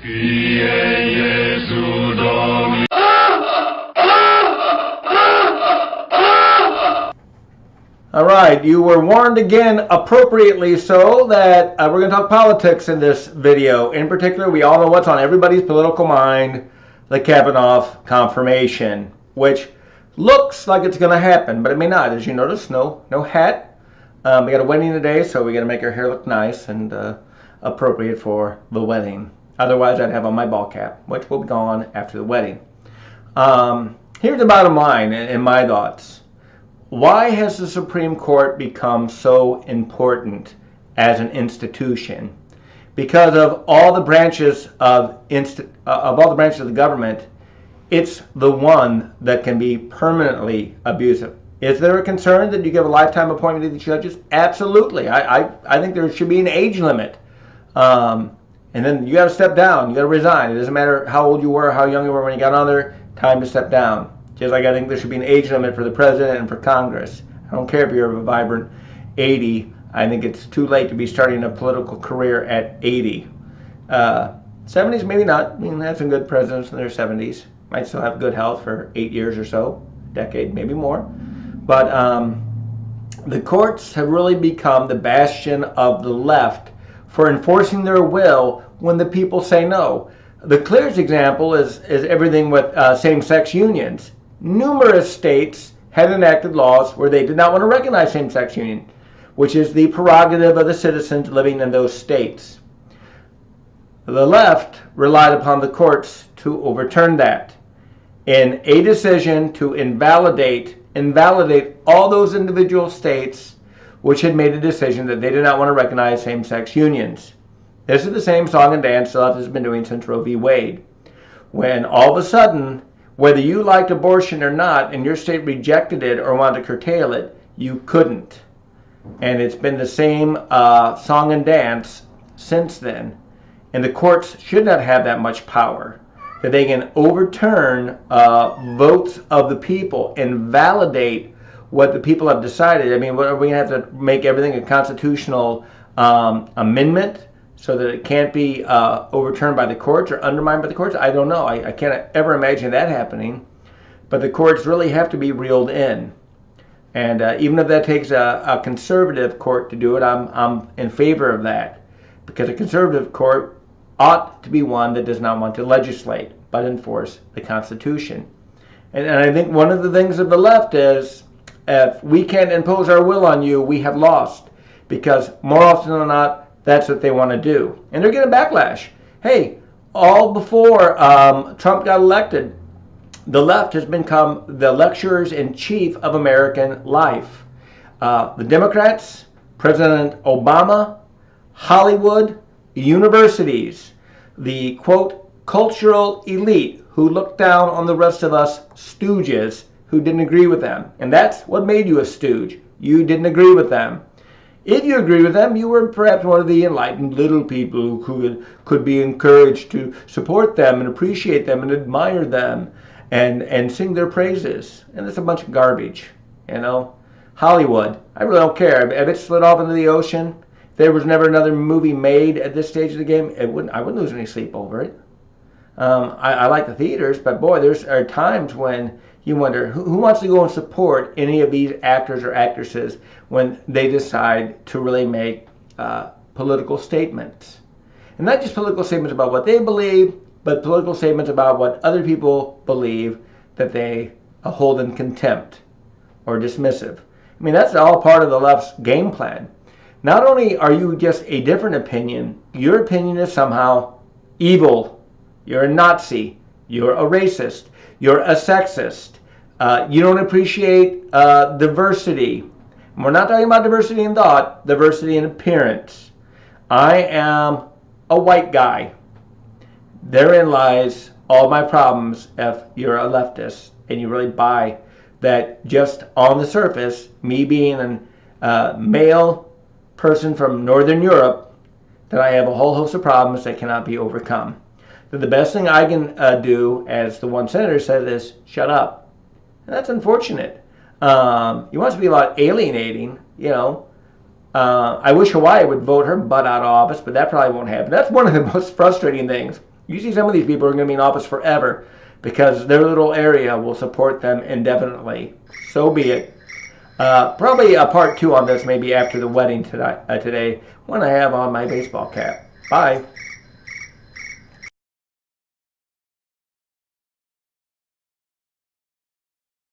All right, you were warned again, appropriately so, that we're going to talk politics in this video. In particular, we all know what's on everybody's political mind, the Kavanaugh confirmation, which looks like it's going to happen, but it may not. As you notice, no hat. We got a wedding today, so we got to make our hair look nice and appropriate for the wedding. Otherwise, I'd have on my ball cap, which will be gone after the wedding. Here's the bottom line in my thoughts. Why has the Supreme Court become so important as an institution? Because of all the branches of the government, it's the one that can be permanently abusive. Is there a concern that you give a lifetime appointment to the judges? Absolutely. I think there should be an age limit. And then you got to step down. You got to resign. It doesn't matter how old you were, how young you were when you got on there. Time to step down. Just like I think there should be an age limit for the president and for Congress. I don't care if you're a vibrant 80. I think it's too late to be starting a political career at 80. 70s, maybe not. I mean, that's some good presidents in their 70s. Might still have good health for 8 years or so, decade, maybe more. But the courts have really become the bastion of the left for enforcing their will when the people say no. The clearest example is everything with same-sex unions. Numerous states had enacted laws where they did not want to recognize same-sex union, which is the prerogative of the citizens living in those states. The left relied upon the courts to overturn that in a decision to invalidate all those individual states which had made a decision that they did not want to recognize same-sex unions. This is the same song and dance the left has been doing since Roe v. Wade. When all of a sudden, whether you liked abortion or not, and your state rejected it or wanted to curtail it, you couldn't. And it's been the same song and dance since then. And the courts should not have that much power, that they can overturn votes of the people and validate what the people have decided. I mean, are we going to have to make everything a constitutional amendment so that it can't be overturned by the courts or undermined by the courts? I don't know. I can't ever imagine that happening. But the courts really have to be reeled in. And even if that takes a conservative court to do it, I'm in favor of that. Because a conservative court ought to be one that does not want to legislate, but enforce the Constitution. And I think one of the things of the left is, if we can't impose our will on you, we have lost. Because more often than not, that's what they want to do. And they're getting backlash. Hey, all before Trump got elected, the left has become the lecturers in chief of American life. The Democrats, President Obama, Hollywood, universities, the, quote, cultural elite who looked down on the rest of us stooges who didn't agree with them. And that's what made you a stooge. You didn't agree with them. If you agree with them, you were perhaps one of the enlightened little people who could be encouraged to support them and appreciate them and admire them and sing their praises. And it's a bunch of garbage, you know. Hollywood, I really don't care. If it slid off into the ocean, if there was never another movie made at this stage of the game, I wouldn't lose any sleep over it. I like the theaters, but boy, there are times when you wonder who wants to go and support any of these actors or actresses when they decide to really make political statements. And not just political statements about what they believe, but political statements about what other people believe that they hold in contempt or dismissive. I mean, that's all part of the left's game plan. Not only are you just a different opinion, your opinion is somehow evil. You're a Nazi. You're a racist. You're a sexist. You don't appreciate diversity. And we're not talking about diversity in thought, diversity in appearance. I am a white guy. Therein lies all my problems if you're a leftist and you really buy that just on the surface, me being a male person from Northern Europe, that I have a whole host of problems that cannot be overcome. That the best thing I can do, as the one senator said, is shut up. And that's unfortunate. You want to be about alienating, you know. I wish Hawaii would vote her butt out of office, but that probably won't happen. That's one of the most frustrating things. You see some of these people are going to be in office forever because their little area will support them indefinitely. So be it. Probably a part 2 on this maybe after the wedding today when I have on my baseball cap. Bye.